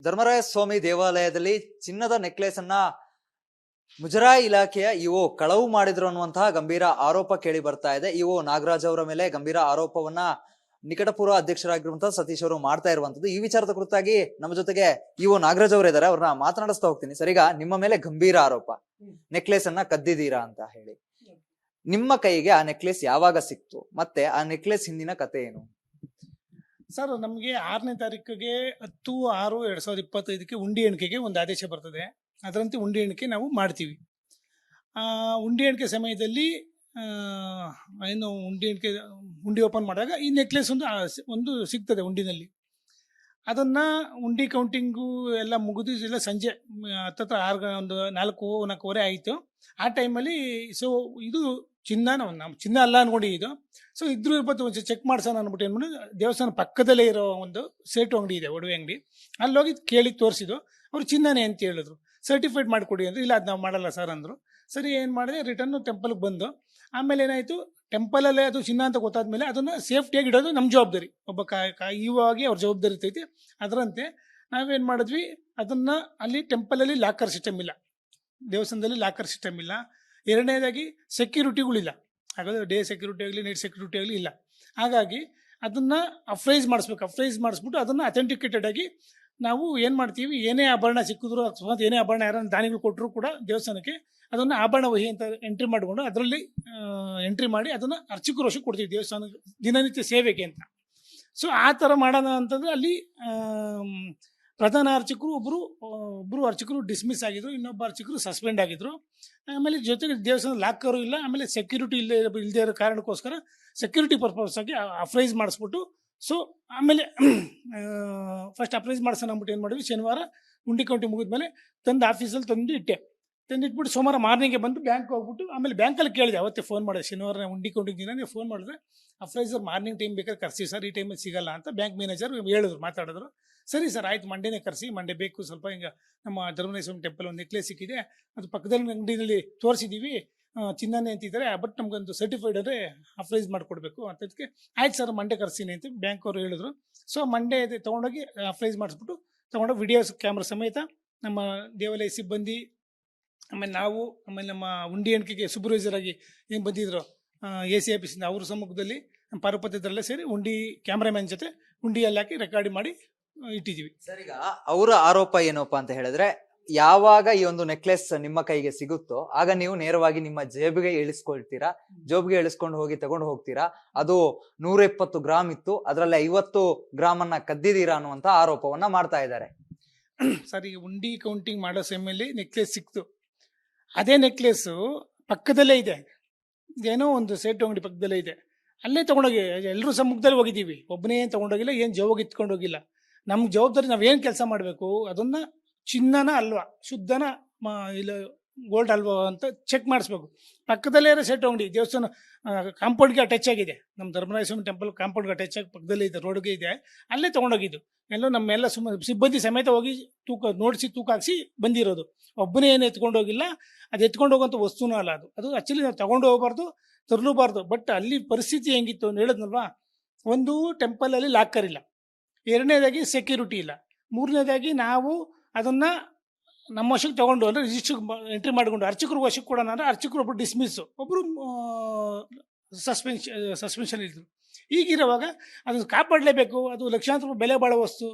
ಧರ್ಮರಾಯ ಸ್ವಾಮಿ ದೇವಾಲಯದಲ್ಲಿ ಚಿನ್ನದ ನೆಕ್ಲೆಸ್ ಅನ್ನ ಮುಜರಾಯಿ ಇಲಾಖೆಯ ಇಒ ಕಳವು ಮಾಡಿದ್ರು ಅನ್ನುವಂತಹ ಗಂಭೀರ ಆರೋಪ ಕೇಳಿ ಬರ್ತಾ ಇದೆ. ಇಒ ನಾಗರಾಜ್ ಅವರ ಮೇಲೆ ಗಂಭೀರ ಆರೋಪವನ್ನ ನಿಕಟಪೂರ್ವ ಅಧ್ಯಕ್ಷರಾಗಿರುವಂತಹ ಸತೀಶ್ ಅವರು ಮಾಡ್ತಾ ಇರುವಂತದ್ದು. ಈ ವಿಚಾರದ ಕುರಿತಾಗಿ ನಮ್ಮ ಜೊತೆಗೆ ಇಒ ನಾಗರಾಜ್ ಅವರು ಇದ್ದಾರೆ, ಅವ್ರನ್ನ ಮಾತನಾಡಿಸ್ತಾ ಹೋಗ್ತೀನಿ. ಸರಿಗ ನಿಮ್ಮ ಮೇಲೆ ಗಂಭೀರ ಆರೋಪ, ನೆಕ್ಲೆಸ್ ಅನ್ನ ಕದ್ದಿದ್ದೀರಾ ಅಂತ ಹೇಳಿ. ನಿಮ್ಮ ಕೈಗೆ ಆ ನೆಕ್ಲೆಸ್ ಯಾವಾಗ ಸಿಕ್ತು, ಮತ್ತೆ ಆ ನೆಕ್ಲೆಸ್ ಹಿಂದಿನ ಕತೆ ಏನು? ಸರ್, ನಮಗೆ 6ನೇ ತಾರೀಕಿಗೆ 10/6/2025 ಉಂಡಿ ಎಣಿಕೆಗೆ ಒಂದು ಆದೇಶ ಬರ್ತದೆ. ಅದರಂತೆ ಉಂಡಿ ಎಣಿಕೆ ನಾವು ಮಾಡ್ತೀವಿ. ಉಂಡಿ ಎಣಿಕೆ ಸಮಯದಲ್ಲಿ ಏನು ಉಂಡಿ ಓಪನ್ ಮಾಡಿದಾಗ ಈ ನೆಕ್ಲೆಸ್ ಒಂದು ಸಿಗ್ತದೆ ಉಂಡಿನಲ್ಲಿ. ಅದನ್ನು ಉಂಡಿ ಕೌಂಟಿಂಗು ಎಲ್ಲ ಮುಗಿದು ಎಲ್ಲ ಸಂಜೆ ಹತ್ತತ್ರ 4:15 ಆಯಿತು. ಆ ಟೈಮಲ್ಲಿ ಇದು ಚಿನ್ನ ಅಲ್ಲ ಅನ್ಕೊಂಡಿದ್ದು. ಇದ್ರೂ ಇರ್ಬೋದು, ಒಂದು ಚೆಕ್ ಮಾಡ್ಸೋಣ ಅಂದ್ಬಿಟ್ಟು ಏನು ಮಾಡಿ ದೇವಸ್ಥಾನ ಪಕ್ಕದಲ್ಲೇ ಇರೋ ಒಂದು ಸೇಟು ಅಂಗಡಿ ಇದೆ, ಒಡವೆ ಅಂಗಡಿ. ಅಲ್ಲೋಗಿ ಕೇಳಿ ತೋರಿಸಿದ್ದು. ಅವ್ರು ಚಿನ್ನನೇ ಅಂತ ಹೇಳಿದ್ರು. ಸರ್ಟಿಫೈಡ್ ಮಾಡಿಕೊಡಿ ಅಂದರೆ ಇಲ್ಲ, ಅದು ನಾವು ಮಾಡಲ್ಲ ಸರ್ ಅಂದರು. ಸರಿ, ಏನು ಮಾಡಿದೆ, ರಿಟರ್ನು ಟೆಂಪಲ್ಗೆ ಬಂದು ಆಮೇಲೆ ಏನಾಯಿತು, ಟೆಂಪಲಲ್ಲೇ ಅದು ಚಿನ್ನ ಅಂತ ಗೊತ್ತಾದ್ಮೇಲೆ ಅದನ್ನು ಸೇಫ್ಟಿಯಾಗಿ ಇಡೋದು ನಮ್ಮ ಜವಾಬ್ದಾರಿ. ಒಬ್ಬ ಇವಾಗಿ ಅವ್ರ ಜವಾಬ್ದಾರಿ ಇರ್ತೈತಿ. ಅದರಂತೆ ನಾವೇನು ಮಾಡಿದ್ವಿ, ಅದನ್ನು ಅಲ್ಲಿ ಟೆಂಪಲಲ್ಲಿ ಲಾಕರ್ ಸಿಸ್ಟಮ್ ಇಲ್ಲ, ದೇವಸ್ಥಾನದಲ್ಲಿ ಲಾಕರ್ ಸಿಸ್ಟಮ್ ಇಲ್ಲ. ಎರಡನೇದಾಗಿ ಸೆಕ್ಯೂರಿಟಿಗಳಿಲ್ಲ, ಹಾಗಾದರೆ ಡೇ ಸೆಕ್ಯೂರಿಟಿ ಆಗಲಿ ನೈಟ್ ಸೆಕ್ಯೂರಿಟಿ ಆಗಲಿ ಇಲ್ಲ. ಹಾಗಾಗಿ ಅದನ್ನು ಅಫ್ರೈಸ್ ಮಾಡಿಸ್ಬಿಟ್ಟು ಅದನ್ನು ಅಥೆಂಟಿಕೇಟೆಡ್ ಆಗಿ ನಾವು ಏನು ಮಾಡ್ತೀವಿ, ಏನೇ ಆಭರಣ ಸಿಕ್ಕಿದ್ರು ಅಕಸ್ಮಾತ್ ಏನೇ ಆಭರಣ ಯಾರನ್ನ ದಾನಿಗಳು ಕೊಟ್ಟರು ಕೂಡ ದೇವಸ್ಥಾನಕ್ಕೆ ಅದನ್ನು ಆಭರಣ ವಹಿ ಅಂತ ಎಂಟ್ರಿ ಮಾಡಿಕೊಂಡು ಅದರಲ್ಲಿ ಎಂಟ್ರಿ ಮಾಡಿ ಅದನ್ನು ಅರ್ಚಕರು ವಶಕ್ಕೆ ಕೊಡ್ತೀವಿ, ದೇವಸ್ಥಾನ ದಿನನಿತ್ಯ ಸೇವೆಗೆ ಅಂತ. ಆ ಥರ ಮಾಡೋಣ ಅಂತಂದರೆ ಅಲ್ಲಿ ಪ್ರಧಾನ ಅರ್ಚಕರು ಒಬ್ಬರು ಅರ್ಚಕರು ಡಿಸ್ಮಿಸ್ ಆಗಿದ್ರು, ಇನ್ನೊಬ್ಬ ಅರ್ಚಕರು ಸಸ್ಪೆಂಡ್ ಆಗಿದ್ರು. ಆಮೇಲೆ ಜೊತೆಗೆ ದೇವಸ್ಥಾನ ಲಾಕರು ಇಲ್ಲ, ಆಮೇಲೆ ಸೆಕ್ಯೂರಿಟಿ ಇಲ್ಲದೆ ಇರೋ ಕಾರಣಕ್ಕೋಸ್ಕರ ಸೆಕ್ಯೂರಿಟಿ ಪರ್ಪಸ್ ಆಗಿ ಅಫ್ರೈಸ್ ಮಾಡಿಸ್ಬಿಟ್ಟು ಆಮೇಲೆ ಫಸ್ಟ್ ಅಪ್ರೈಸ್ ಮಾಡ್ಸೋಣ ಅಂದ್ಬಿಟ್ಟು ಏನು ಮಾಡಿದ್ವಿ, ಶನಿವಾರ ಉಂಡಿ ಕೌಂಟಿಂಗ್ ಮುಗಿದ್ಮೇಲೆ ತಂದು ಆಫೀಸಲ್ಲಿ ತಂದಿಟ್ಬಿಟ್ಟು ಸೋಮವಾರ ಮಾರ್ನಿಂಗ್ಗೆ ಬಂದು ಬ್ಯಾಂಕ್ ಹೋಗ್ಬಿಟ್ಟು ಆಮೇಲೆ ಬ್ಯಾಂಕಲ್ಲಿ ಕೇಳಿದೆ. ಅವತ್ತೇ ಫೋನ್ ಮಾಡಿದೆ, ಶನಿವಾರ ಉಂಡಿ ಕೌಂಟಿಂಗ್ ದಿನ ನೀವು ಫೋನ್ ಮಾಡಿದ್ರೆ ಅಪ್ರೈಸರ್ ಮಾರ್ನಿಂಗ್ ಟೈಮ್ ಬೇಕಾದ್ರೆ ಕರೆಸಿ ಸರ್, ಈ ಟೈಮಲ್ಲಿ ಸಿಗಲ್ಲ ಅಂತ ಬ್ಯಾಂಕ್ ಮ್ಯಾನೇಜರ್ ಮಾತಾಡಿದ್ರು. ಸರಿ ಸರ್, ಆಯ್ತು, ಮಂಡೇನೇ ಕರೆಸಿ, ಮಂಡೇ ಬೇಕು, ಸ್ವಲ್ಪ ಹಿಂಗೆ ನಮ್ಮ ಧರ್ಮರಾಯ ಸ್ವಾಮಿ ಟೆಂಪಲ್ ಒಂದು ನೆಕ್ಲೆಸ್ ಸಿಕ್ಕಿದೆ, ಅದು ಪಕ್ಕದಲ್ಲಿ ಅಂಗಡಿನಲ್ಲಿ ತೋರಿಸಿದ್ದೀವಿ, ಚಿನ್ನನೇ ಅಂತಿದ್ದಾರೆ, ಬಟ್ ನಮಗೊಂದು ಸರ್ಟಿಫೈಡ್ ಅಂದರೆ ಅಪ್ರೈಸ್ ಮಾಡಿಕೊಡ್ಬೇಕು ಅಂತದಕ್ಕೆ. ಆಯ್ತು ಸರ್, ಮಂಡೇ ಕರೆಸ್ತೀನಿ ಅಂತ ಬ್ಯಾಂಕ್ ಅವರು ಹೇಳಿದ್ರು. ಮಂಡೇ ತೊಗೊಂಡೋಗಿ ಅಪ್ರೈಸ್ ಮಾಡಿಸ್ಬಿಟ್ಟು ತೊಗೊಂಡೋಗಿ ವಿಡಿಯೋಸ್ ಕ್ಯಾಮ್ರಾ ಸಮೇತ ನಮ್ಮ ದೇವಾಲಯ ಸಿಬ್ಬಂದಿ, ಆಮೇಲೆ ನಾವು, ಆಮೇಲೆ ನಮ್ಮ ಉಂಡಿ ಎಣಿಕೆಗೆ ಸೂಪರ್ವೈಸರ್ ಆಗಿ ಏನು ಬಂದಿದ್ರು AC ಆಫೀಸಿಂದ, ಅವ್ರ ಸಮ್ಮುಖದಲ್ಲಿ ನಮ್ಮ ಪಾರುಪತ್ಯದಲ್ಲೇ ಸೇರಿ ಉಂಡಿ ಕ್ಯಾಮ್ರಾಮ್ಯಾನ್ ಜೊತೆ ಉಂಡಿಯಲ್ಲಿ ಹಾಕಿ ರೆಕಾರ್ಡ್ ಮಾಡಿ ಇಟ್ಟಿದ್ದೀವಿ. ಸರ್, ಈಗ ಅವರ ಆರೋಪ ಏನಪ್ಪಾ ಅಂತ ಹೇಳಿದ್ರೆ, ಯಾವಾಗ ಈ ಒಂದು ನೆಕ್ಲೆಸ್ ನಿಮ್ಮ ಕೈಗೆ ಸಿಗುತ್ತೋ ಆಗ ನೀವು ನೇರವಾಗಿ ನಿಮ್ಮ ಜೇಬಿಗೆ ಇಳಿಸ್ಕೊಂಡು ಹೋಗಿ ತಗೊಂಡು ಹೋಗ್ತೀರಾ. ಅದು 120 ಗ್ರಾಮ್ ಇತ್ತು, ಅದರಲ್ಲಿ 50 ಗ್ರಾಮ್ ಅನ್ನ ಕದ್ದಿದ್ದೀರಾ ಅನ್ನುವಂತ ಆರೋಪವನ್ನ ಮಾಡ್ತಾ ಇದ್ದಾರೆ. ಸರ್, ಈಗ ಉಂಡಿ ಕೌಂಟಿಂಗ್ ಮಾಡೋ ಸಮಯದಲ್ಲಿ ನೆಕ್ಲೆಸ್ ಸಿಕ್ತು. ಅದೇ ನೆಕ್ಲೆಸ್ಸು ಪಕ್ಕದಲ್ಲೇ ಇದೆ, ಏನೋ ಒಂದು ಸೇಟು ಅಂಗಡಿ ಪಕ್ಕದಲ್ಲೇ ಇದೆ, ಅಲ್ಲೇ ತೊಗೊಂಡೋಗಿ ಎಲ್ಲರೂ ಸಮ್ಮುಖದಲ್ಲಿ ಹೋಗಿದ್ದೀವಿ. ಒಬ್ಬನೇ ಏನು ತೊಗೊಂಡೋಗಿಲ್ಲ, ಏನು ಜೋವಾಗಿ ಇತ್ಕೊಂಡು ಹೋಗಿಲ್ಲ. ನಮ್ಮ ಜವಾಬ್ದಾರಿ ನಾವೇನು ಕೆಲಸ ಮಾಡಬೇಕು, ಅದನ್ನು ಚಿನ್ನನ ಅಲ್ವಾ, ಶುದ್ಧನ ಇಲ್ಲ ಗೋಲ್ಡ್ ಅಲ್ವಾ ಅಂತ ಚೆಕ್ ಮಾಡಿಸ್ಬೇಕು. ಪಕ್ಕದಲ್ಲೇ ಇರೋ ಸೇಟು ಅಂಗಡಿ ದೇವಸ್ಥಾನ ಕಾಂಪೌಂಡ್ಗೆ ಅಟ್ಯಾಚ್ ಆಗಿದೆ, ನಮ್ಮ ಧರ್ಮರಾಯ ಸ್ವಾಮಿ ಟೆಂಪಲ್ ಕಾಂಪೌಂಡ್ಗೆ ಅಟ್ಯಾಚ್ ಆಗಿ ಪಕ್ಕದಲ್ಲೇ ಇದೆ, ರೋಡ್ಗೆ ಇದೆ, ಅಲ್ಲೇ ತೊಗೊಂಡೋಗಿದ್ದು. ನಮ್ಮೆಲ್ಲ ಸಿಬ್ಬಂದಿ ಸಮೇತ ಹೋಗಿ ತೂಕ ಹಾಕ್ಸಿ ಬಂದಿರೋದು. ಒಬ್ಬನೇ ಏನು ಎತ್ಕೊಂಡು ಹೋಗಿಲ್ಲ, ಅದು ಎತ್ಕೊಂಡು ಹೋಗೋಂಥ ವಸ್ತುನೂ ಅಲ್ಲ. ಅದು ಆ್ಯಕ್ಚುಲಿ ನಾವು ತೊಗೊಂಡು ಹೋಗಬಾರ್ದು, ತರಲೂಬಾರ್ದು. ಬಟ್ ಅಲ್ಲಿ ಪರಿಸ್ಥಿತಿ ಹೆಂಗಿತ್ತು ಅಂತ ಹೇಳಿದ್ನಲ್ವಾ, ಒಂದು ಟೆಂಪಲಲ್ಲಿ ಲಾಕರ್ ಇಲ್ಲ, ಎರಡನೇದಾಗಿ ಸೆಕ್ಯೂರಿಟಿ ಇಲ್ಲ, ಮೂರನೇದಾಗಿ ನಾವು ಅದನ್ನು ನಮ್ಮ ವಶಕ್ಕೆ ತೊಗೊಂಡು ಅಂದರೆ ರಿಜಿಸ್ಟರ್ ಎಂಟ್ರಿ ಮಾಡಿಕೊಂಡು ಅರ್ಚಕರು ವಶಕ್ಕೆ ಕೊಡೋಣ ಅಂದರೆ ಅರ್ಚಕರು ಒಬ್ಬರು ಡಿಸ್ಮಿಸ್ಸು, ಒಬ್ಬರು ಸಸ್ಪೆನ್ಷನ್ ಇದ್ರು. ಈಗಿರುವಾಗ ಅದನ್ನು ಕಾಪಾಡಲೇಬೇಕು, ಅದು ಲಕ್ಷಾಂತರ ರೂಪಾಯಿ ಬೆಲೆ ಬಾಳೋ ವಸ್ತು,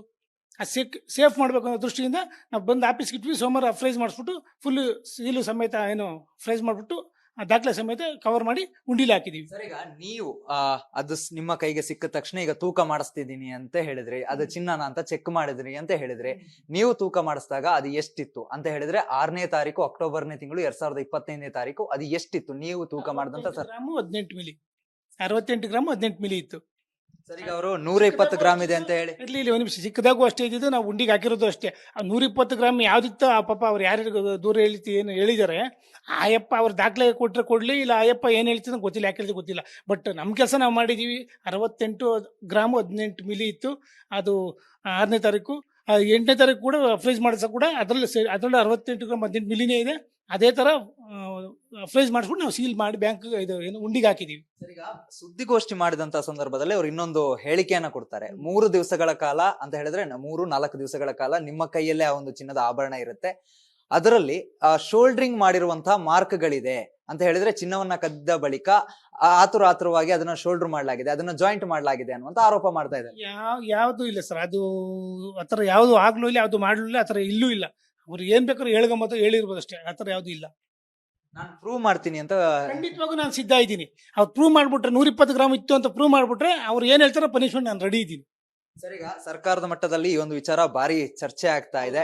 ಅದು ಸೇಫ್ ಮಾಡಬೇಕು ಅನ್ನೋ ದೃಷ್ಟಿಯಿಂದ ನಾವು ಬಂದು ಆಫೀಸ್ಗೆ ಇಟ್ವಿ. ಸೋಮವಾರ ಫ್ರೈಸ್ ಮಾಡಿಸ್ಬಿಟ್ಟು ಫುಲ್ಲು ಸೀಲು ಸಮೇತ ಫ್ರೈಸ್ ಮಾಡಿಬಿಟ್ಟು ದಾಖಲೆ ಸಮೇತ ಕವರ್ ಮಾಡಿ ಉಂಡಿಲಿ ಹಾಕಿದೀವಿ. ಸರ್, ಈಗ ನೀವು ಅದು ನಿಮ್ಮ ಕೈಗೆ ಸಿಕ್ಕ ತಕ್ಷಣ ಈಗ ತೂಕ ಮಾಡಿಸ್ತಿದ್ದೀನಿ ಅಂತ ಹೇಳಿದ್ರಿ, ಅದು ಚಿನ್ನನ ಅಂತ ಚೆಕ್ ಮಾಡಿದ್ರಿ ಅಂತ ಹೇಳಿದ್ರಿ. ನೀವು ತೂಕ ಮಾಡಿಸಿದಾಗ ಅದು ಎಷ್ಟಿತ್ತು ಅಂತ ಹೇಳಿದ್ರೆ 6ನೇ ತಾರೀಕು ಅಕ್ಟೋಬರ್ನೇ ತಿಂಗಳು 2025ನೇ ತಾರೀಕು ಅದು ಎಷ್ಟಿತ್ತು ನೀವು ತೂಕ ಮಾಡಿದಂತ? ಸರ್, 18 ಮಿಲಿ 68 ಗ್ರಾಮ್ 18 ಮಿಲಿ ಇತ್ತು. ಸರ್, ಈಗ ಅವರು 120 ಗ್ರಾಮ್ ಇದೆ ಅಂತ ಹೇಳಿ ಇಲ್ಲಿ ಒಂದು ನಿಮಿಷ, ಚಿಕ್ಕದಾಗೂ ಅಷ್ಟೇ ಇದ್ದಿದ್ದು, ನಾವು ಉಂಡಿಗೆ ಹಾಕಿರೋದು ಅಷ್ಟೇ. ಆ 120 ಗ್ರಾಮ್ ಯಾವ್ದಿತ್ತು ಆ ಪಾಪ ಅವ್ರು ಯಾರ್ಯಾರು ದೂರ ಏನು ಹೇಳಿದ್ದಾರೆ, ಆಯಪ್ಪ ಅವ್ರ ದಾಖಲೆ ಕೊಡಲಿ, ಇಲ್ಲ ಆಯಪ್ಪ ಏನು ಹೇಳ್ತಿದ್ದ ಗೊತ್ತಿಲ್ಲ, ಯಾಕೆ ಹೇಳ್ತಿದ್ದು ಗೊತ್ತಿಲ್ಲ. ಬಟ್ ನಮ್ಮ ಕೆಲಸ ನಾವು ಮಾಡಿದ್ದೀವಿ. 68 ಗ್ರಾಮ್ 18 ಮಿಲಿ ಇತ್ತು. ಅದು 6ನೇ ತಾರೀಕು. 8ನೇ ತಾರೀಕು ಕೂಡ ಫ್ರೀಜ್ ಮಾಡಿಸೋ ಕೂಡ ಅದರಲ್ಲಿ 68 ಗ್ರಾಮ್ 18 ಮಿಲಿನೇ ಇದೆ. ಅದೇ ಥರ ಫ್ರೈಸ್ ಮಾಡಿಸ್ಬಿಟ್ಟು ನಾವು ಸೀಲ್ ಮಾಡಿ ಬ್ಯಾಂಕ್ ಇದು ಏನು ಉಂಡಿಗೆ ಹಾಕಿದೀವಿ. ಸರ್, ಈಗ ಸುದ್ದಿಗೋಷ್ಠಿ ಮಾಡಿದಂತ ಸಂದರ್ಭದಲ್ಲಿ ಅವ್ರು ಇನ್ನೊಂದು ಹೇಳಿಕೆಯನ್ನ ಕೊಡ್ತಾರೆ. 3 ದಿವಸಗಳ ಕಾಲ ಅಂತ ಹೇಳಿದ್ರೆ 3-4 ದಿವಸಗಳ ಕಾಲ ನಿಮ್ಮ ಕೈಯಲ್ಲೇ ಆ ಒಂದು ಚಿನ್ನದ ಆಭರಣ ಇರುತ್ತೆ. ಅದರಲ್ಲಿ ಶೋಲ್ಡ್ರಿಂಗ್ ಮಾಡಿರುವಂತಹ ಮಾರ್ಕ್ಗಳಿದೆ ಅಂತ ಹೇಳಿದ್ರೆ ಚಿನ್ನವನ್ನ ಕದ್ದ ಬಳಿಕ ಆತುರವಾಗಿ ಅದನ್ನ ಶೋಲ್ಡರ್ ಮಾಡಲಾಗಿದೆ, ಅದನ್ನ ಜಾಯಿಂಟ್ ಮಾಡಲಾಗಿದೆ ಅನ್ನುವಂತ ಆರೋಪ ಮಾಡ್ತಾ ಇದ್ದಾರೆ. ಯಾವುದು ಇಲ್ಲ ಸರ್, ಅದು ಆತರ ಯಾವುದು ಆಗ್ಲೂ ಇಲ್ಲ, ಯಾವ್ದು ಮಾಡ್ಲೂ ಇಲ್ಲ, ಆತರ ಇಲ್ಲೂ ಇಲ್ಲ. ಅವ್ರು ಏನ್ ಬೇಕಾದ್ರೂ ಹೇಳ್ಕೊಂಬತ್ತು ಹೇಳಿರ್ಬೋದು ಅಷ್ಟೇ, ಆತರ ಯಾವ್ದು ಇಲ್ಲ. ನಾನು ಪ್ರೂವ್ ಮಾಡ್ತೀನಿ ಅಂತ ಖಂಡಿತವಾಗೂ ನಾನು ಸಿದ್ಧ ಇದ್ದೀನಿ. ಅವ್ರು ಪ್ರೂವ್ ಮಾಡ್ಬಿಟ್ರೆ 120 ಗ್ರಾಮ್ ಇತ್ತು ಅಂತ ಪ್ರೂವ್ ಮಾಡ್ಬಿಟ್ರೆ ಅವ್ರು ಏನ್ ಹೇಳ್ತಾರೋ ಪನಿಷ್ಮೆಂಟ್ ನಾನು ರೆಡಿ ಇದ್ದೀನಿ. ಸರ್, ಈಗ ಸರ್ಕಾರದ ಮಟ್ಟದಲ್ಲಿ ಈ ಒಂದು ವಿಚಾರ ಭಾರಿ ಚರ್ಚೆ ಆಗ್ತಾ ಇದೆ.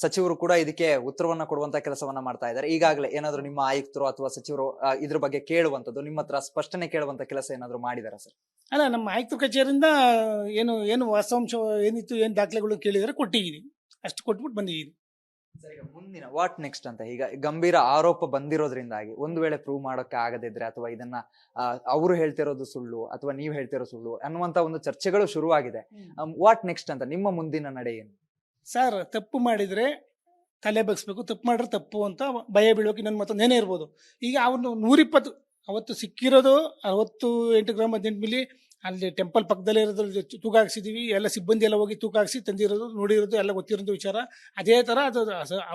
ಸಚಿವರು ಕೂಡ ಇದಕ್ಕೆ ಉತ್ತರವನ್ನ ಕೊಡುವಂತ ಕೆಲಸವನ್ನ ಮಾಡ್ತಾ ಇದ್ದಾರೆ. ಈಗಾಗಲೇ ಏನಾದ್ರು ನಿಮ್ಮ ಆಯುಕ್ತರು ಅಥವಾ ಸಚಿವರು ಇದ್ರ ಬಗ್ಗೆ ಕೇಳುವಂತದ್ದು, ನಿಮ್ಮ ಹತ್ರ ಸ್ಪಷ್ಟನೆ ಕೇಳುವಂತ ಕೆಲಸ ಏನಾದ್ರು ಮಾಡಿದಾರ ಸರ್? ಅಲ್ಲ, ನಮ್ಮ ಆಯುಕ್ತ ಕಚೇರಿಯಿಂದ ಏನು ವಾಸ್ತವಾಂಶ ಏನಿತ್ತು, ಏನ್ ದಾಖಲೆಗಳು ಕೇಳಿದರೆ ಕೊಟ್ಟಿದ್ದೀನಿ, ಅಷ್ಟು ಕೊಟ್ಬಿಟ್ಟು ಬಂದಿದ್ದೀನಿ. ಸರ್, ಈಗ ಮುಂದಿನ ವಾಟ್ ನೆಕ್ಸ್ಟ್ ಅಂತ, ಈಗ ಗಂಭೀರ ಆರೋಪ ಬಂದಿರೋದ್ರಿಂದಾಗಿ ಒಂದು ವೇಳೆ ಪ್ರೂವ್ ಮಾಡೋಕೆ ಆಗದಿದ್ರೆ ಅಥವಾ ಇದನ್ನ ಅವರು ಹೇಳ್ತಿರೋದು ಸುಳ್ಳು ಅಥವಾ ನೀವು ಹೇಳ್ತಿರೋ ಸುಳ್ಳು ಅನ್ನುವಂತ ಒಂದು ಚರ್ಚೆಗಳು ಶುರುವಾಗಿದೆ. ವಾಟ್ ನೆಕ್ಸ್ಟ್ ಅಂತ ನಿಮ್ಮ ಮುಂದಿನ ನಡೆ ಏನು? ಸರ್, ತಪ್ಪು ಮಾಡಿದ್ರೆ ತಲೆ ಬಗ್ಸ್ಬೇಕು, ತಪ್ಪು ಮಾಡಿದ್ರೆ ತಪ್ಪು ಅಂತ ಭಯ ಬೀಳೋಕೆ ಇನ್ನೊಂದು ಮತ್ತೊಂದು ಏನೇ ಇರ್ಬೋದು. ಈಗ ಅವನು 120 ಅವತ್ತು ಸಿಕ್ಕಿರೋದು 68 ಗ್ರಾಮ್ 18 ಮಿಲಿ ಅಲ್ಲಿ ಟೆಂಪಲ್ ಪಕ್ಕದಲ್ಲೇ ಇರೋದು ತೂಕ ಹಾಕ್ಸಿದೀವಿ. ಎಲ್ಲ ಸಿಬ್ಬಂದಿ ಎಲ್ಲ ಹೋಗಿ ತೂಕ ಹಾಕ್ಸಿ ತಂದಿರೋದು, ನೋಡಿರೋದು ಎಲ್ಲ ಗೊತ್ತಿರೋದು ವಿಚಾರ. ಅದೇ ಥರ ಅದು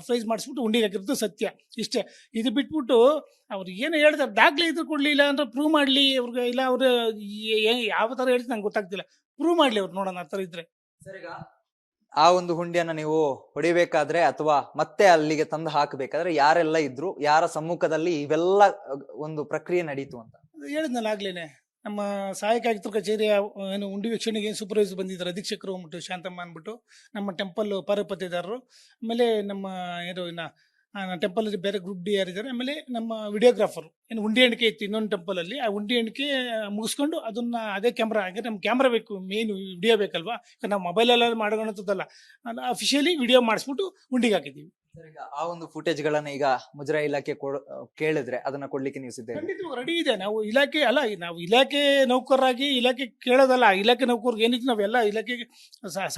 ಅಫ್ರೈಸ್ ಮಾಡಿಸ್ಬಿಟ್ಟು ಉಂಡಿಗೆ ಹಾಕಿರೋದು ಸತ್ಯ. ಇಷ್ಟೇ. ಇದು ಬಿಟ್ಬಿಟ್ಟು ಅವ್ರು ಏನು ಹೇಳ್ತಾರೆ, ದಾಖಲೆ ಇದ್ರು ಕೊಡಲಿ, ಇಲ್ಲ ಅಂದ್ರೆ ಪ್ರೂವ್ ಮಾಡಲಿ ಅವ್ರಿಗೆ, ಇಲ್ಲ ಅವ್ರು ಯಾವ ಥರ ಹೇಳ್ತಾರೆ ನಂಗೆ ಗೊತ್ತಾಗ್ತಿಲ್ಲ. ಪ್ರೂವ್ ಮಾಡಲಿ ಅವ್ರು, ನೋಡೋಣ ಆ ಥರ ಇದ್ರೆ. ಸರ್, ಈಗ ಆ ಒಂದು ಹುಂಡಿಯನ್ನ ನೀವು ಹೊಡಿಬೇಕಾದ್ರೆ ಅಥವಾ ಮತ್ತೆ ಅಲ್ಲಿಗೆ ತಂದು ಹಾಕಬೇಕಾದ್ರೆ ಯಾರೆಲ್ಲ ಇದ್ರು, ಯಾರ ಸಮ್ಮುಖದಲ್ಲಿ ಇವೆಲ್ಲ ಒಂದು ಪ್ರಕ್ರಿಯೆ ನಡೀತು ಅಂತ ಹೇಳಿದ್ನಲ್ಲ ಆಗ್ಲೇನೆ. ನಮ್ಮ ಸಹಾಯಕ ಆಯುಕ್ತರ ಕಚೇರಿಯ ಏನು ಉಂಡಿ ವೀಕ್ಷಣೆಗೆ ಸೂಪರ್ವೈಸರ್ ಬಂದಿದ್ದಾರೆ, ಅಧೀಕ್ಷಕರು ಅಂದ್ಬಿಟ್ಟು ಶಾಂತಮ್ಮ ಅಂದ್ಬಿಟ್ಟು, ನಮ್ಮ ಟೆಂಪಲ್ ಪಾರಪತಿದಾರರು, ಆಮೇಲೆ ನಮ್ಮ ಏನು ಟೆಂಪಲಲ್ಲಿ ಬೇರೆ ಗ್ರೂಪ್ ಡಿ ಯಾರಿದ್ದಾರೆ, ಆಮೇಲೆ ನಮ್ಮ ವಿಡಿಯೋಗ್ರಾಫರು. ಏನು ಉಂಡಿ ಎಣಿಕೆ ಇತ್ತು ಇನ್ನೊಂದು ಟೆಂಪಲಲ್ಲಿ, ಆ ಉಂಡಿ ಎಣಿಕೆ ಮುಗಿಸ್ಕೊಂಡು ಅದನ್ನ ಅದೇ ಕ್ಯಾಮ್ರಾ, ಹಾಗೆ ನಮ್ಮ ಕ್ಯಾಮ್ರಾ ಬೇಕು, ಮೇನ್ ವಿಡಿಯೋ ಬೇಕಲ್ವಾ, ನಾವು ಮೊಬೈಲೆಲ್ಲ ಮಾಡೋಣಂಥದ್ದಲ್ಲ, ಅಫಿಷಿಯಲಿ ವಿಡಿಯೋ ಮಾಡಿಸ್ಬಿಟ್ಟು ಉಂಡಿಗೆ ಹಾಕಿದ್ದೀವಿ. ಈಗ ಆ ಒಂದು ಫುಟೇಜ್ ಗಳನ್ನ ಈಗ ಮುಜರಾಯಿ ಇಲಾಖೆ ಕೇಳಿದ್ರೆ ಅದನ್ನ ಕೊಡ್ಲಿಕ್ಕೆ ನೀವು ಸಿದ್ಧ? ಖಂಡಿತ ರೆಡಿ ಇದೆ. ನಾವು ಇಲಾಖೆ ಅಲ್ಲ, ನಾವು ಇಲಾಖೆ ನೌಕರರಾಗಿ ಇಲಾಖೆ ಕೇಳೋದಲ್ಲ, ಇಲಾಖೆ ನೌಕರಿಗೆ ಏನಿತ್ತು ನಾವೆಲ್ಲ ಇಲಾಖೆಗೆ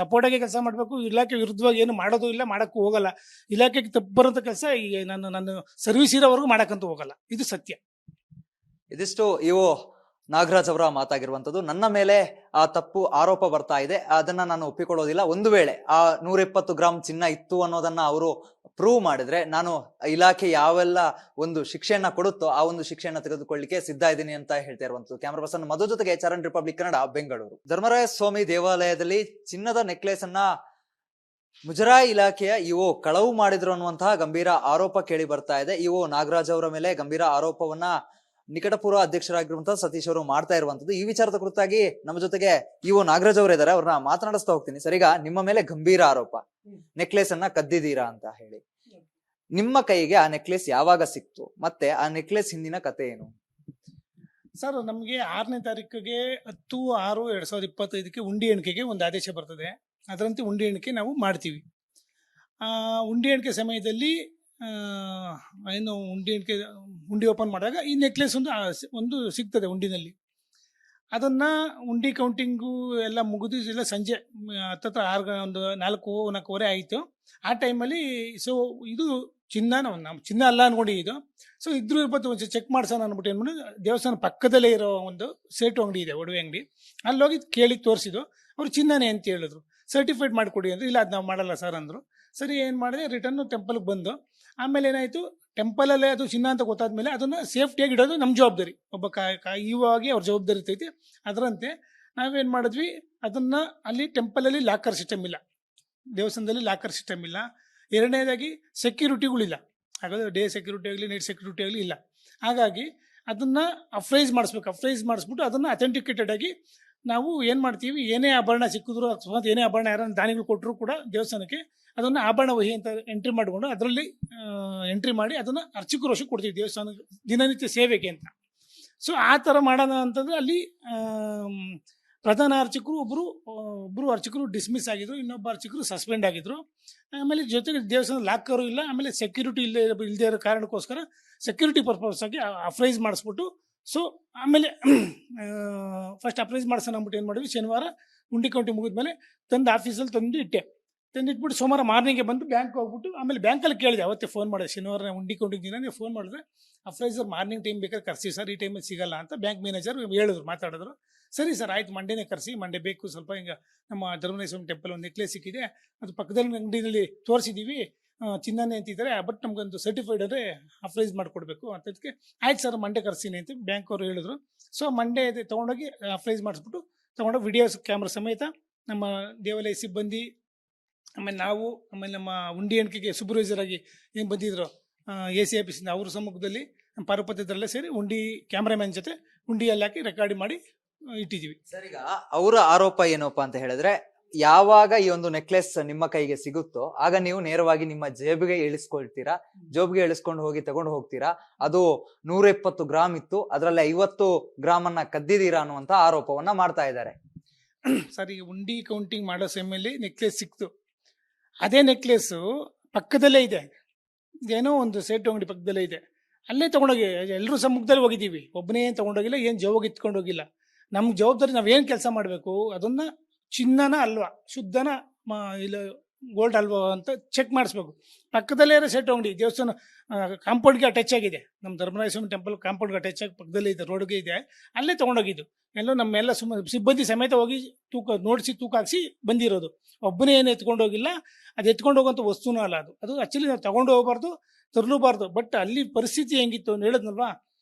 ಸಪೋರ್ಟ್ ಆಗಿ ಕೆಲಸ ಮಾಡಬೇಕು. ಇಲಾಖೆ ವಿರುದ್ಧವಾಗಿ ಏನು ಮಾಡೋದು ಇಲ್ಲ, ಮಾಡಕ್ಕೂ ಹೋಗಲ್ಲ. ಇಲಾಖೆಗೆ ತಪ್ಪು ಬರೋಂಥ ಕೆಲಸ ನನ್ನ ಸರ್ವಿಸ್ ಇರೋವರೆಗೂ ಮಾಡಕ್ಕಂತೂ ಹೋಗಲ್ಲ, ಇದು ಸತ್ಯ. ಇದಿಷ್ಟು ಇವು ನಾಗರಾಜ್ ಅವರ ಮಾತಾಗಿರುವಂತದ್ದು. ನನ್ನ ಮೇಲೆ ಆ ತಪ್ಪು ಆರೋಪ ಬರ್ತಾ ಇದೆ, ಅದನ್ನ ನಾನು ಒಪ್ಪಿಕೊಳ್ಳೋದಿಲ್ಲ. ಒಂದು ವೇಳೆ ಆ 120 ಗ್ರಾಮ್ ಚಿನ್ನ ಇತ್ತು ಅನ್ನೋದನ್ನ ಅವರು ಪ್ರೂವ್ ಮಾಡಿದ್ರೆ ನಾನು ಇಲಾಖೆ ಯಾವೆಲ್ಲ ಒಂದು ಶಿಕ್ಷೆಯನ್ನ ಕೊಡುತ್ತೋ ಆ ಒಂದು ಶಿಕ್ಷೆಯನ್ನ ತೆಗೆದುಕೊಳ್ಳಿಕ್ಕೆ ಸಿದ್ಧ ಇದ್ದೀನಿ ಅಂತ ಹೇಳ್ತಾ ಇರುವಂತದ್ದು. ಕ್ಯಾಮರಾ ಪರ್ಸನ್ ಮಧು ಜೊತೆಗೆ ಚರಣ್, ರಿಪಬ್ಲಿಕ್ ಕನ್ನಡ, ಬೆಂಗಳೂರು. ಧರ್ಮರಾಯ ಸ್ವಾಮಿ ದೇವಾಲಯದಲ್ಲಿ ಚಿನ್ನದ ನೆಕ್ಲೆಸ್ ಅನ್ನ ಮುಜರಾಯಿ ಇಲಾಖೆಯ ಇಒ ಕಳವು ಮಾಡಿದ್ರು ಅನ್ನುವಂತಹ ಗಂಭೀರ ಆರೋಪ ಕೇಳಿ ಬರ್ತಾ ಇದೆ. ಇಒ ನಾಗರಾಜ್ ಅವರ ಮೇಲೆ ಗಂಭೀರ ಆರೋಪವನ್ನ ನಿಕಟಪೂರ್ವ ಅಧ್ಯಕ್ಷರಾಗಿರುವಂತಹ ಸತೀಶ್ ಅವರು ಮಾಡ್ತಾ ಇರುವಂತದ್ದು. ಈ ವಿಚಾರದ ಕುರಿತಾಗಿ ನಮ್ಮ ಜೊತೆಗೆ ಇಒ ನಾಗರಾಜ್ ಅವರು ಇದ್ದಾರೆ, ಅವ್ರನ್ನ ಮಾತನಾಡಿಸ್ತಾ ಹೋಗ್ತೀನಿ. ಸರ್, ಈಗ ನಿಮ್ಮ ಮೇಲೆ ಗಂಭೀರ ಆರೋಪ, ನೆಕ್ಲೆಸ್ ಅನ್ನ ಕದ್ದಿದ್ದೀರಾ ಅಂತ ಹೇಳಿ. ನಿಮ್ಮ ಕೈಗೆ ಆ ನೆಕ್ಲೆಸ್ ಯಾವಾಗ ಸಿಕ್ತು, ಮತ್ತೆ ಆ ನೆಕ್ಲೆಸ್ ಹಿಂದಿನ ಕತೆ ಏನು? ಸರ್, ನಮಗೆ 6ನೇ ತಾರೀಕಿಗೆ 10/6/2025 ಉಂಡಿ ಎಣಿಕೆಗೆ ಒಂದು ಆದೇಶ ಬರ್ತದೆ. ಅದರಂತೆ ಉಂಡಿ ಎಣಿಕೆ ನಾವು ಮಾಡ್ತೀವಿ. ಉಂಡಿ ಎಣಿಕೆ ಸಮಯದಲ್ಲಿ ಏನು ಉಂಡಿ ಓಪನ್ ಮಾಡಿದಾಗ ಈ ನೆಕ್ಲೆಸ್ ಒಂದು ಸಿಗ್ತದೆ ಉಂಡಿನಲ್ಲಿ. ಅದನ್ನು ಉಂಡಿ ಕೌಂಟಿಂಗು ಎಲ್ಲ ಮುಗಿದು ಎಲ್ಲ ಸಂಜೆ ಹತ್ತತ್ರ 4:00-4:15 ಆಯಿತು. ಆ ಟೈಮಲ್ಲಿ ಇದು ನಮ್ಮ ಚಿನ್ನ ಅಲ್ಲ ಅನ್ಕೊಂಡಿದ್ದು. ಇದ್ರೂ ಇರ್ಬೋದು, ಒಂದು ಚೆಕ್ ಮಾಡ್ಸೋಣ ಅಂದ್ಬಿಟ್ಟು ಏನ್ಬಿಟ್ಟು ದೇವಸ್ಥಾನ ಪಕ್ಕದಲ್ಲೇ ಇರೋ ಒಂದು ಸೇಟು ಅಂಗಡಿ ಇದೆ, ಒಡವೆ ಅಂಗಡಿ, ಅಲ್ಲೋಗಿ ಕೇಳಿ ತೋರಿಸಿದ್ದು. ಅವರು ಚಿನ್ನನೇ ಅಂತ ಹೇಳಿದ್ರು. ಸರ್ಟಿಫೈಡ್ ಮಾಡಿಕೊಡಿ ಅಂದ್ರೆ, ಇಲ್ಲ ಅದು ನಾವು ಮಾಡಲ್ಲ ಸರ್ ಅಂದರು. ಸರಿ, ಏನು ಮಾಡಿದೆ, ರಿಟರ್ನು ಟೆಂಪಲ್ಗೆ ಬಂದು ಆಮೇಲೆ ಏನಾಯಿತು, ಟೆಂಪಲಲ್ಲೇ ಅದು ಚಿನ್ನ ಅಂತ ಗೊತ್ತಾದ್ಮೇಲೆ ಅದನ್ನು ಸೇಫ್ಟಿಯಾಗಿ ಇಡೋದು ನಮ್ಮ ಜವಾಬ್ದಾರಿ, ಒಬ್ಬ ಇವಾಗಿ ಅವ್ರ ಜವಾಬ್ದಾರಿ ಇರ್ತೈತಿ. ಅದರಂತೆ ನಾವೇನು ಮಾಡಿದ್ವಿ, ಅದನ್ನು ಅಲ್ಲಿ ಟೆಂಪಲಲ್ಲಿ ಲಾಕರ್ ಸಿಸ್ಟಮ್ ಇಲ್ಲ, ದೇವಸ್ಥಾನದಲ್ಲಿ ಲಾಕರ್ ಸಿಸ್ಟಮ್ ಇಲ್ಲ. ಎರಡನೇದಾಗಿ ಸೆಕ್ಯೂರಿಟಿಗಳಿಲ್ಲ, ಹಾಗಾದ್ರೆ ಡೇ ಸೆಕ್ಯೂರಿಟಿ ಆಗಲಿ ನೈಟ್ ಸೆಕ್ಯೂರಿಟಿ ಆಗಲಿ ಇಲ್ಲ. ಹಾಗಾಗಿ ಅದನ್ನು ಅಫ್ರೈಸ್ ಮಾಡಿಸ್ಬಿಟ್ಟು ಅದನ್ನು ಅಥೆಂಟಿಕೇಟೆಡ್ ಆಗಿ ನಾವು ಏನು ಮಾಡ್ತೀವಿ, ಏನೇ ಆಭರಣ ಸಿಕ್ಕಿದ್ರು ಅಕಸ್ಮಾತ್ ಏನೇ ಆಭರಣ ಯಾರನ್ನ ದಾನಿಗಳು ಕೊಟ್ಟರು ಕೂಡ ದೇವಸ್ಥಾನಕ್ಕೆ ಅದನ್ನು ಆಭರಣ ವಹಿ ಅಂತ ಎಂಟ್ರಿ ಮಾಡಿಕೊಂಡು ಅದರಲ್ಲಿ ಎಂಟ್ರಿ ಮಾಡಿ ಅದನ್ನು ಅರ್ಚಕರು ವಶಕ್ಕೆ ಕೊಡ್ತೀವಿ, ದೇವಸ್ಥಾನ ದಿನನಿತ್ಯ ಸೇವೆಗೆ ಅಂತ. ಆ ಥರ ಮಾಡೋಣ ಅಂತಂದರೆ ಅಲ್ಲಿ ಪ್ರಧಾನ ಅರ್ಚಕರು ಒಬ್ಬರು ಅರ್ಚಕರು ಡಿಸ್ಮಿಸ್ ಆಗಿದ್ರು, ಇನ್ನೊಬ್ಬ ಅರ್ಚಕರು ಸಸ್ಪೆಂಡ್ ಆಗಿದ್ರು. ಆಮೇಲೆ ಜೊತೆಗೆ ದೇವಸ್ಥಾನ ಲಾಕರು ಇಲ್ಲ, ಆಮೇಲೆ ಸೆಕ್ಯೂರಿಟಿ ಇಲ್ಲದೆ ಇರೋ ಕಾರಣಕ್ಕೋಸ್ಕರ ಸೆಕ್ಯೂರಿಟಿ ಪರ್ಪಸ್ ಆಗಿ ಅಫ್ರೈಸ್ ಮಾಡಿಸ್ಬಿಟ್ಟು ಆಮೇಲೆ ಫಸ್ಟ್ ಅಪ್ರೈಸ್ ಮಾಡ್ಸೋಣ ಅಂದ್ಬಿಟ್ಟು ಏನು ಮಾಡಿದ್ವಿ, ಶನಿವಾರ ಉಂಡಿ ಕೌಂಟಿ ಮುಗಿದ್ಮೇಲೆ ತಂದು ಆಫೀಸಲ್ಲಿ ತಂದು ಇಟ್ಟೆ. ತಂದಿಟ್ಬಿಟ್ಟು ಸೋಮವಾರ ಮಾರ್ನಿಂಗ್ಗೆ ಬಂದು ಬ್ಯಾಂಕ್ ಹೋಗ್ಬಿಟ್ಟು ಆಮೇಲೆ ಬ್ಯಾಂಕಲ್ಲಿ ಕೇಳಿದೆ, ಅವತ್ತೇ ಫೋನ್ ಮಾಡಿದೆ, ಶನಿವಾರ ಉಂಡಿ ಕೊಂಡಿದ್ದೀನಿ ನೀವು ಫೋನ್ ಮಾಡಿದ್ರೆ ಅಪ್ರೈಸರ್ ಮಾರ್ನಿಂಗ್ ಟೈಮ್ ಬೇಕಾದ್ರೆ ಕರ್ಸಿ ಸರ್, ಈ ಟೈಮಲ್ಲಿ ಸಿಗಲ್ಲ ಅಂತ ಬ್ಯಾಂಕ್ ಮ್ಯಾನೇಜರ್ ಹೇಳಿದ್ರು, ಮಾತಾಡಿದ್ರು. ಸರಿ ಸರ್ ಆಯ್ತು, ಮಂಡೇನೇ ಕರೆಸಿ, ಮಂಡೇ ಬೇಕು ಸ್ವಲ್ಪ, ಹಿಂಗೆ ನಮ್ಮ ಧರ್ಮನಾಥ ಟೆಂಪಲ್ ಒಂದು ನೆಕ್ಲೆಸ್ ಸಿಕ್ಕಿದೆ, ಅದು ಪಕ್ಕದಲ್ಲಿ ಅಂಗಡಿನಲ್ಲಿ ತೋರಿಸಿದ್ದೀವಿ, ಚಿನ್ನನೇ ಅಂತಿದ್ದಾರೆ, ಬಟ್ ನಮಗೊಂದು ಸರ್ಟಿಫೈಡ್ ಅಂದರೆ ಅಪ್ರೈಸ್ ಮಾಡಿಕೊಡ್ಬೇಕು ಅಂತದಕ್ಕೆ ಆಯ್ತು ಸರ್ ಮಂಡೇ ಕರ್ಸಿನಿ ಅಂತ ಬ್ಯಾಂಕ್ ಅವರು ಹೇಳಿದ್ರು. ಸೊ ಮಂಡೇ ತೊಗೊಂಡೋಗಿ ಅಪ್ರೈಸ್ ಮಾಡಿಸ್ಬಿಟ್ಟು ತೊಗೊಂಡೋಗಿ ವಿಡಿಯೋಸ್ ಕ್ಯಾಮ್ರಾ ಸಮೇತ ನಮ್ಮ ದೇವಾಲಯ ಸಿಬ್ಬಂದಿ, ಆಮೇಲೆ ನಾವು, ಆಮೇಲೆ ನಮ್ಮ ಉಂಡಿ ಎಣಿಕೆಗೆ ಸೂಪರ್ವೈಸರ್ ಆಗಿ ಏನು ಬಂದಿದ್ರು AC ಆಫೀಸಿಂದ, ಅವ್ರ ಸಮ್ಮುಖದಲ್ಲಿ ನಮ್ಮ ಪಾರುಪತ್ಯದಲ್ಲೇ ಸೇರಿ ಉಂಡಿ ಕ್ಯಾಮ್ರಾಮ್ಯಾನ್ ಜೊತೆ ಉಂಡಿಯಲ್ಲಿ ಹಾಕಿ ರೆಕಾರ್ಡ್ ಮಾಡಿ ಇಟ್ಟಿದ್ದೀವಿ. ಸರ್, ಈಗ ಅವರ ಆರೋಪ ಏನಪ್ಪಾ ಅಂತ ಹೇಳಿದ್ರೆ, ಯಾವಾಗ ಈ ಒಂದು ನೆಕ್ಲೆಸ್ ನಿಮ್ಮ ಕೈಗೆ ಸಿಗುತ್ತೋ ಆಗ ನೀವು ನೇರವಾಗಿ ನಿಮ್ಮ ಜೇಬಿಗೆ ಇಳಿಸ್ಕೊಳ್ತೀರಾ, ಜೋಬಿಗೆ ಇಳಿಸ್ಕೊಂಡು ಹೋಗಿ ತಗೊಂಡು ಹೋಗ್ತೀರಾ. ಅದು 120 ಗ್ರಾಮ್ ಇತ್ತು, ಅದರಲ್ಲಿ 50 ಗ್ರಾಮ್ ಅನ್ನ ಕದ್ದಿದ್ದೀರಾ ಅನ್ನುವಂತ ಆರೋಪವನ್ನ ಮಾಡ್ತಾ ಇದ್ದಾರೆ. ಸರ್, ಈಗ ಉಂಡಿ ಕೌಂಟಿಂಗ್ ಮಾಡೋ ಸಮಯದಲ್ಲಿ ನೆಕ್ಲೆಸ್ ಸಿಕ್ತು, ಅದೇ ನೆಕ್ಲೆಸ್ಸು ಪಕ್ಕದಲ್ಲೇ ಇದೆ, ಏನೋ ಒಂದು ಸೇಟು ಅಂಗಡಿ ಪಕ್ಕದಲ್ಲೇ ಇದೆ, ಅಲ್ಲೇ ತೊಗೊಂಡೋಗಿ ಎಲ್ಲರೂ ಸಮ್ಮುಖದಲ್ಲಿ ಹೋಗಿದ್ದೀವಿ, ಒಬ್ಬನೇ ಏನು ತೊಗೊಂಡೋಗಿಲ್ಲ, ಏನು ಜೋಗ ಇತ್ಕೊಂಡು ಹೋಗಿಲ್ಲ. ನಮ್ಗೆ ಜವಾಬ್ದಾರಿ, ನಾವೇನು ಕೆಲಸ ಮಾಡಬೇಕು ಅದನ್ನು ಚಿನ್ನನ ಅಲ್ವಾ, ಶುದ್ಧನ ಇಲ್ಲ ಗೋಲ್ಡ್ ಅಲ್ವಾ ಅಂತ ಚೆಕ್ ಮಾಡಿಸ್ಬೇಕು. ಪಕ್ಕದಲ್ಲೇ ಇರೋ ಸೇಟು ಅಂಗಡಿ ದೇವಸ್ಥಾನ ಕಾಂಪೌಂಡ್ಗೆ ಅಟ್ಯಾಚ್ ಆಗಿದೆ, ನಮ್ಮ ಧರ್ಮರಾಯ ಸ್ವಾಮಿ ಟೆಂಪಲ್ ಕಾಂಪೌಂಡ್ಗೆ ಅಟ್ಯಾಚ್ ಆಗಿ ಪಕ್ಕದಲ್ಲೇ ಇದೆ, ರೋಡ್ಗೆ ಇದೆ, ಅಲ್ಲೇ ತೊಗೊಂಡೋಗಿದ್ದು. ಎಲ್ಲೋ ನಮ್ಮೆಲ್ಲ ಸಿಬ್ಬಂದಿ ಸಮೇತ ಹೋಗಿ ನೋಡಿಸಿ ತೂಕ ಹಾಕ್ಸಿ ಬಂದಿರೋದು, ಒಬ್ಬನೇ ಏನು ಎತ್ಕೊಂಡು ಹೋಗಿಲ್ಲ. ಅದು ಎತ್ಕೊಂಡು ಹೋಗೋಂಥ ವಸ್ತುನೂ ಅಲ್ಲ, ಅದು ಆ್ಯಕ್ಚುಲಿ ನಾವು ತಗೊಂಡು ಹೋಗಬಾರ್ದು, ತರಲೂಬಾರ್ದು. ಬಟ್ ಅಲ್ಲಿ ಪರಿಸ್ಥಿತಿ ಹೆಂಗಿತ್ತು ಅಂತ ಹೇಳಿದ್ನಲ್ವಾ,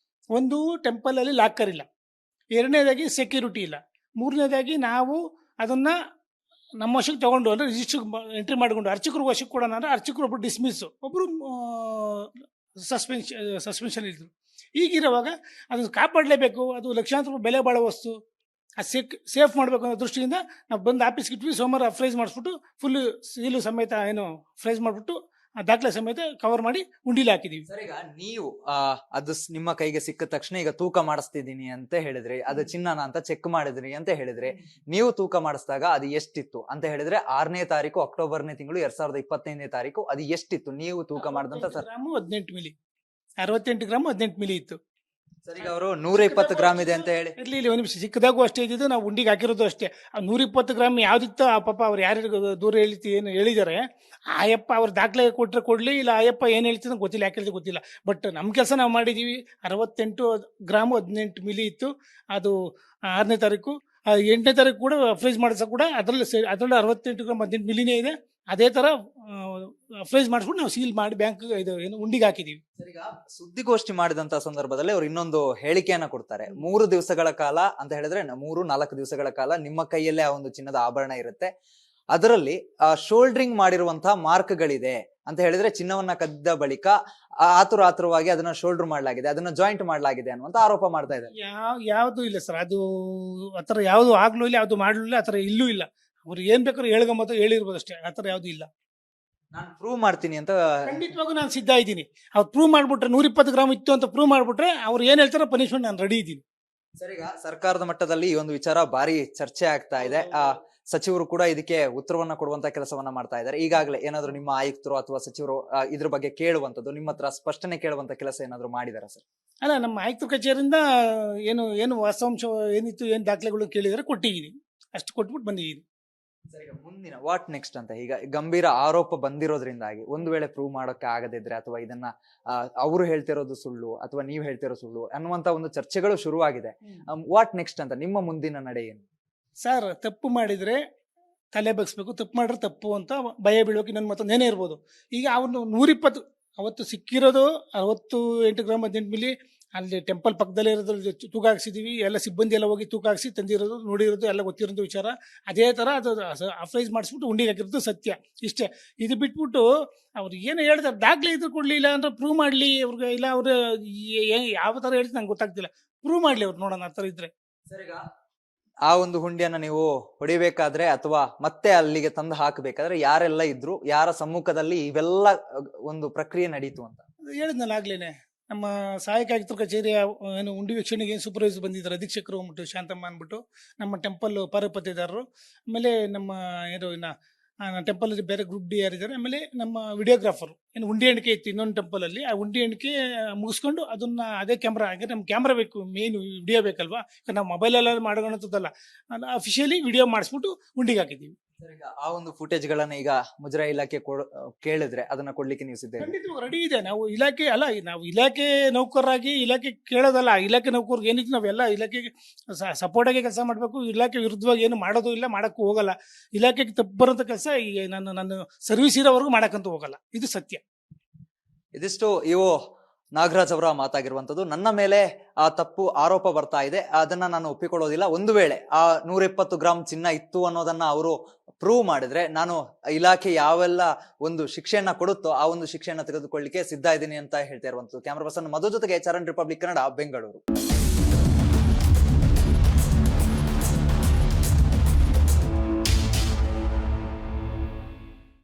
ಒಂದು ಟೆಂಪಲಲ್ಲಿ ಲಾಕರ್ ಇಲ್ಲ, ಎರಡನೇದಾಗಿ ಸೆಕ್ಯೂರಿಟಿ ಇಲ್ಲ, ಮೂರನೇದಾಗಿ ನಾವು ಅದನ್ನು ನಮ್ಮ ವಶಕ್ಕೆ ತೊಗೊಂಡು ಅಂದರೆ ರಿಜಿಸ್ಟರ್ ಎಂಟ್ರಿ ಮಾಡಿಕೊಂಡು ಅರ್ಚಕರು ವಶಕ್ಕೆ ಕೊಡೋಣ ಅಂದರೆ ಅರ್ಚಕರು ಒಬ್ಬರು ಡಿಸ್ಮಿಸ್ಸು, ಒಬ್ಬರು ಸಸ್ಪೆನ್ಷನ್ ಇದ್ರು. ಈಗಿರುವಾಗ ಅದನ್ನು ಕಾಪಾಡಲೇಬೇಕು, ಅದು ಲಕ್ಷಾಂತರ ರೂಪಾಯಿ ಬೆಲೆ ಬಾಳೋ ವಸ್ತು, ಅದು ಸೇಫ್ ಮಾಡಬೇಕು ಅನ್ನೋ ದೃಷ್ಟಿಯಿಂದ ನಾವು ಬಂದು ಆಫೀಸ್ಗೆ ಇಟ್ವಿ. ಸೋಮವಾರ ಫ್ರೈಸ್ ಮಾಡಿಸ್ಬಿಟ್ಟು ಫುಲ್ ಸೀಲು ಸಮೇತ ಏನು ಫ್ರೈಸ್ ಮಾಡಿಬಿಟ್ಟು ದಾಖಲೆ ಸಮೇತ ಕವರ್ ಮಾಡಿ ಉಂಡಿಲಿ ಹಾಕಿದೀವಿ. ಸರ್, ಈಗ ನೀವು ಅದು ನಿಮ್ಮ ಕೈಗೆ ಸಿಕ್ಕ ತಕ್ಷಣ ಈಗ ತೂಕ ಮಾಡಿಸ್ತಿದ್ದೀನಿ ಅಂತ ಹೇಳಿದ್ರಿ, ಅದು ಚಿನ್ನನ ಅಂತ ಚೆಕ್ ಮಾಡಿದ್ರಿ ಅಂತ ಹೇಳಿದ್ರಿ. ನೀವು ತೂಕ ಮಾಡಿಸಿದಾಗ ಅದು ಎಷ್ಟಿತ್ತು ಅಂತ ಹೇಳಿದ್ರೆ 6ನೇ ತಾರೀಕು ಅಕ್ಟೋಬರ್ನೇ ತಿಂಗಳು 2025ನೇ ತಾರೀಕು ಅದು ಎಷ್ಟಿತ್ತು ನೀವು ತೂಕ ಮಾಡಿದಂತ? ಸರ್, 18 ಮಿಲಿ, 68 ಗ್ರಾಮ್ 18 ಮಿಲಿ ಇತ್ತು. ಸರ್, ಈಗ ಅವರು 120 ಗ್ರಾಮ್ ಇದೆ ಅಂತ ಹೇಳಿ ಇರ್ಲಿ ಒಂದು ನಿಮಿಷ, ಚಿಕ್ಕದಾಗೂ ಅಷ್ಟೇ ಇದ್ದಿದ್ದು, ನಾವು ಉಂಡಿಗೆ ಹಾಕಿರೋದು ಅಷ್ಟೇ. ಆ 120 ಗ್ರಾಮ್ ಯಾವ್ದಿತ್ತು ಆ ಪಾಪ ಅವ್ರು ಯಾರ್ಯಾರು ದೂರ ಏನು ಹೇಳಿದ್ದಾರೆ, ಆಯಪ್ಪ ಅವ್ರ ದಾಖಲೆ ಕೊಟ್ಟರೆ ಕೊಡಲಿ, ಇಲ್ಲ ಆಯಪ್ಪ ಏನು ಹೇಳ್ತಿದ್ದ ಗೊತ್ತಿಲ್ಲ, ಯಾಕೆ ಹೇಳ್ತಿದ್ದು ಗೊತ್ತಿಲ್ಲ. ಬಟ್ ನಮ್ಮ ಕೆಲಸ ನಾವು ಮಾಡಿದ್ದೀವಿ. 68 ಗ್ರಾಮು 18 ಮಿಲಿ ಇತ್ತು. ಅದು 6ನೇ ತಾರೀಕು, 8ನೇ ತಾರೀಕು ಕೂಡ ಫ್ರೈಸ್ ಮಾಡಿಸ ಕೂಡ ಅದರಲ್ಲಿ 68 ಗ್ರಾಮ್ 18 ಮಿಲಿನೇ ಇದೆ. ಅದೇ ಥರ ಫ್ರೈಸ್ ಮಾಡಿಸ್ಬಿಟ್ಟು ನಾವು ಸೀಲ್ ಮಾಡಿ ಬ್ಯಾಂಕ್ ಇದು ಏನು ಉಂಡಿಗೆ ಹಾಕಿದ್ದೀವಿ. ಈಗ ಸುದ್ದಿಗೋಷ್ಠಿ ಮಾಡಿದಂತ ಸಂದರ್ಭದಲ್ಲಿ ಅವ್ರು ಇನ್ನೊಂದು ಹೇಳಿಕೆಯನ್ನ ಕೊಡ್ತಾರೆ. 3 ದಿವಸಗಳ ಕಾಲ ಅಂತ ಹೇಳಿದ್ರೆ 3-4 ದಿವಸಗಳ ಕಾಲ ನಿಮ್ಮ ಕೈಯಲ್ಲೇ ಆ ಒಂದು ಚಿನ್ನದ ಆಭರಣ ಇರುತ್ತೆ, ಅದರಲ್ಲಿ ಶೋಲ್ಡ್ರಿಂಗ್ ಮಾಡಿರುವಂತಹ ಮಾರ್ಕ್ಗಳಿದೆ ಅಂತ ಹೇಳಿದ್ರೆ ಚಿನ್ನವನ್ನ ಕದ್ದ ಬಳಿಕ ಆತುರವಾಗಿ ಅದನ್ನ ಶೋಲ್ಡರ್ ಮಾಡಲಾಗಿದೆ, ಅದನ್ನ ಜಾಯಿಂಟ್ ಮಾಡಲಾಗಿದೆ ಅನ್ನುವಂತ ಆರೋಪ ಮಾಡ್ತಾ ಇದ್ದಾರೆ. ಯಾವುದು ಇಲ್ಲ ಸರ್, ಅದು ಆತರ ಯಾವುದು ಆಗ್ಲೂ ಇಲ್ಲ, ಯಾವುದು ಮಾಡ್ಲೂ ಇಲ್ಲ, ಆತರ ಇಲ್ಲೂ ಇಲ್ಲ. ಅವ್ರು ಏನ್ ಬೇಕಾದ್ರೂ ಹೇಳ್ಕೊಂಬತ್ತು ಹೇಳಿರ್ಬೋದು ಅಷ್ಟೇ, ಆತರ ಯಾವ್ದು ಇಲ್ಲ. ನಾನು ಪ್ರೂವ್ ಮಾಡ್ತೀನಿ ಅಂತ ಖಂಡಿತವಾಗೂ ನಾನು ಸಿದ್ಧ ಇದ್ದೀನಿ. ಅವ್ರು ಪ್ರೂವ್ ಮಾಡ್ಬಿಟ್ರೆ 120 ಗ್ರಾಮ್ ಇತ್ತು ಅಂತ ಪ್ರೂವ್ ಮಾಡ್ಬಿಟ್ರೆ ಅವ್ರು ಏನ್ ಹೇಳ್ತಾರೋ ಪನಿಷ್ಮೆಂಟ್ ನಾನು ರೆಡಿ ಇದ್ದೀನಿ. ಸರ್, ಈಗ ಸರ್ಕಾರದ ಮಟ್ಟದಲ್ಲಿ ಈ ಒಂದು ವಿಚಾರ ಭಾರಿ ಚರ್ಚೆ ಆಗ್ತಾ ಇದೆ. ಸಚಿವರು ಕೂಡ ಇದಕ್ಕೆ ಉತ್ತರವನ್ನ ಕೊಡುವಂತ ಕೆಲಸವನ್ನ ಮಾಡ್ತಾ ಇದ್ದಾರೆ. ಈಗಾಗಲೇ ಏನಾದ್ರು ನಿಮ್ಮ ಆಯುಕ್ತರು ಅಥವಾ ಸಚಿವರು ಇದ್ರ ಬಗ್ಗೆ ಕೇಳುವಂತದ್ದು, ನಿಮ್ಮ ಹತ್ರ ಸ್ಪಷ್ಟನೆ ಕೇಳುವಂತ ಕೆಲಸ ಏನಾದ್ರು ಮಾಡಿದಾರ ಸರ್? ಅಲ್ಲ, ನಮ್ಮ ಆಯುಕ್ತ ಕಚೇರಿಯಿಂದ ಏನು ವಾಸ್ತವಾಂಶ ಏನಿತ್ತು, ಏನ್ ದಾಖಲೆಗಳು ಕೇಳಿದರೆ ಕೊಟ್ಟಿದ್ದೀನಿ, ಅಷ್ಟು ಕೊಟ್ಬಿಟ್ಟು ಬಂದಿದ್ದೀನಿ. ಸರ್, ಈಗ ಮುಂದಿನ ವಾಟ್ ನೆಕ್ಸ್ಟ್ ಅಂತ, ಈಗ ಗಂಭೀರ ಆರೋಪ ಬಂದಿರೋದ್ರಿಂದಾಗಿ ಒಂದು ವೇಳೆ ಪ್ರೂವ್ ಮಾಡೋಕೆ ಆಗದಿದ್ರೆ ಅಥವಾ ಇದನ್ನ ಅವರು ಹೇಳ್ತಿರೋದು ಸುಳ್ಳು ಅಥವಾ ನೀವು ಹೇಳ್ತಿರೋ ಸುಳ್ಳು ಅನ್ನುವಂತ ಒಂದು ಚರ್ಚೆಗಳು ಶುರುವಾಗಿದೆ. ವಾಟ್ ನೆಕ್ಸ್ಟ್ ಅಂತ ನಿಮ್ಮ ಮುಂದಿನ ನಡೆ ಏನು? ಸರ್, ತಪ್ಪು ಮಾಡಿದ್ರೆ ತಲೆ ಬಗ್ಸ್ಬೇಕು, ತಪ್ಪು ಮಾಡಿದ್ರೆ ತಪ್ಪು ಅಂತ ಭಯ ಬೀಳೋಕೆ ನನ್ನ ಮತ್ತೊಂದು ಏನೇ ಇರ್ಬೋದು. ಈಗ ಅವನು 120 ಅವತ್ತು ಸಿಕ್ಕಿರೋದು 68 ಗ್ರಾಮ್ 18 ಮಿಲಿ ಅಲ್ಲಿ ಟೆಂಪಲ್ ಪಕ್ಕದಲ್ಲೇ ಇರೋದು ತೂಕ ಹಾಕ್ಸಿದೀವಿ, ಎಲ್ಲ ಸಿಬ್ಬಂದಿ ಎಲ್ಲ ಹೋಗಿ ತೂಕ ಹಾಕ್ಸಿ ತಂದಿರೋದು, ನೋಡಿರೋದು, ಎಲ್ಲ ಗೊತ್ತಿರೋದು ವಿಚಾರ. ಅದೇ ಥರ ಅದು ಅಪ್ರೈಸ್ ಮಾಡಿಸ್ಬಿಟ್ಟು ಉಂಡಿಗೆ ಹಾಕಿರೋದು ಸತ್ಯ, ಇಷ್ಟೇ. ಇದು ಬಿಟ್ಬಿಟ್ಟು ಅವ್ರು ಏನು ಹೇಳ್ತಾರೆ, ದಾಖಲೆ ಇದ್ರು ಕೊಡಲಿ, ಇಲ್ಲ ಅಂದ್ರೆ ಪ್ರೂವ್ ಮಾಡಲಿ ಅವ್ರಿಗೆ, ಇಲ್ಲ ಅವ್ರು ಯಾವ ಥರ ಹೇಳ್ತಾರೆ ನಂಗೆ ಗೊತ್ತಾಗ್ತಿಲ್ಲ. ಪ್ರೂವ್ ಮಾಡಲಿ ಅವ್ರು, ನೋಡೋಣ ಆ ಥರ ಇದ್ರೆ. ಸರ್, ಈಗ ಆ ಒಂದು ಹುಂಡಿಯನ್ನ ನೀವು ಹೊಡಿಬೇಕಾದ್ರೆ ಅಥವಾ ಮತ್ತೆ ಅಲ್ಲಿಗೆ ತಂದು ಹಾಕಬೇಕಾದ್ರೆ ಯಾರೆಲ್ಲ ಇದ್ರು, ಯಾರ ಸಮ್ಮುಖದಲ್ಲಿ ಇವೆಲ್ಲ ಒಂದು ಪ್ರಕ್ರಿಯೆ ನಡೀತು ಅಂತ ಹೇಳಿದ್ನಲ್ಲ ಆಗ್ಲೇನೆ. ನಮ್ಮ ಸಹಾಯಕ ಆಯುಕ್ತರ ಕಚೇರಿಯ ಏನು ಉಂಡಿ ವೀಕ್ಷಣೆಗೆ ಸೂಪರ್ವೈಸರ್ ಬಂದಿದ್ದಾರೆ, ಅಧೀಕ್ಷಕರು ಅಂದ್ಬಿಟ್ಟು ಶಾಂತಮ್ಮ ಅಂದ್ಬಿಟ್ಟು, ನಮ್ಮ ಟೆಂಪಲ್ ಪಾರುಪತ್ಯದಾರರು, ಆಮೇಲೆ ನಮ್ಮ ಏನು ಟೆಂಪಲಲ್ಲಿ ಬೇರೆ ಗ್ರೂಪ್ ಡಿ ಯಾರಿದ್ದಾರೆ, ಆಮೇಲೆ ನಮ್ಮ ವಿಡಿಯೋಗ್ರಾಫರು. ಏನು ಉಂಡಿ ಎಣಿಕೆ ಇತ್ತು ಇನ್ನೊಂದು ಟೆಂಪಲಲ್ಲಿ, ಆ ಉಂಡಿ ಎಣಿಕೆ ಮುಗಿಸ್ಕೊಂಡು ಅದನ್ನ ಅದೇ ಕ್ಯಾಮ್ರಾ, ಹಾಗೆ ನಮ್ಮ ಕ್ಯಾಮ್ರಾ ಬೇಕು, ಮೇನ್ ವಿಡಿಯೋ ಬೇಕಲ್ವಾ, ನಾವು ಮೊಬೈಲೆಲ್ಲ ಮಾಡೋಣಂಥದ್ದಲ್ಲ, ಅಫಿಷಿಯಲಿ ವಿಡಿಯೋ ಮಾಡಿಸ್ಬಿಟ್ಟು ಉಂಡಿಗೆ ಹಾಕಿದ್ದೀವಿ. ಸರ್, ಈಗ ಆ ಒಂದು ಫುಟೇಜ್ ಗಳನ್ನ ಈಗ ಮುಜರಾಯಿ ಇಲಾಖೆ ಕೇಳಿದ್ರೆ ಅದನ್ನ ಕೊಡ್ಲಿಕ್ಕೆ ನೀವು ಸಿದ್ಧ ಇದ್ದೀರಾ? ಖಂಡಿತವಾಗಿ ರೆಡಿ ಇದೆ. ನಾವು ಇಲಾಖೆ ಅಲ್ಲ, ನಾವು ಇಲಾಖೆ ನೌಕರರಾಗಿ ಇಲಾಖೆ ಕೇಳೋದಲ್ಲ. ಇಲಾಖೆ ನೌಕರಿಗೆ ಏನಿತ್ತು ನಾವೆಲ್ಲ ಇಲಾಖೆಗೆ ಸಪೋರ್ಟ್ ಆಗಿ ಕೆಲಸ ಮಾಡಬೇಕು. ಇಲಾಖೆ ವಿರುದ್ಧವಾಗಿ ಏನು ಮಾಡೋದು ಇಲ್ಲ, ಮಾಡಕ್ಕೂ ಹೋಗಲ್ಲ. ಇಲಾಖೆಗೆ ತಪ್ಪು ಬರೋಂಥ ಕೆಲಸ ನನ್ನ ಸರ್ವಿಸ್ ಇರೋವರೆಗೂ ಮಾಡಕ್ಕಂತೂ ಹೋಗಲ್ಲ. ಇದು ಸತ್ಯ. ಇದಿಷ್ಟು ಇವು ನಾಗರಾಜ್ ಅವರ ಮಾತಾಗಿರುವಂತದ್ದು. ನನ್ನ ಮೇಲೆ ಆ ತಪ್ಪು ಆರೋಪ ಬರ್ತಾ ಇದೆ, ಅದನ್ನ ನಾನು ಒಪ್ಪಿಕೊಳ್ಳೋದಿಲ್ಲ. ಒಂದು ವೇಳೆ ಆ 120 ಗ್ರಾಂ ಚಿನ್ನ ಇತ್ತು ಅನ್ನೋದನ್ನ ಅವರು ಪ್ರೂವ್ ಮಾಡಿದ್ರೆ ನಾನು ಇಲಾಖೆ ಯಾವೆಲ್ಲ ಒಂದು ಶಿಕ್ಷೆಯನ್ನ ಕೊಡುತ್ತೋ ಆ ಒಂದು ಶಿಕ್ಷೆಯನ್ನ ತೆಗೆದುಕೊಳ್ಳಿಕ್ಕೆ ಸಿದ್ಧ ಇದ್ದೀನಿ ಅಂತ ಹೇಳ್ತಾ ಇರುವಂತದ್ದು. ಕ್ಯಾಮರಾ ಪರ್ಸನ್ ಮಧು ಜೊತೆಗೆ ಚರಣ್, ರಿಪಬ್ಲಿಕ್ ಕನ್ನಡ, ಬೆಂಗಳೂರು.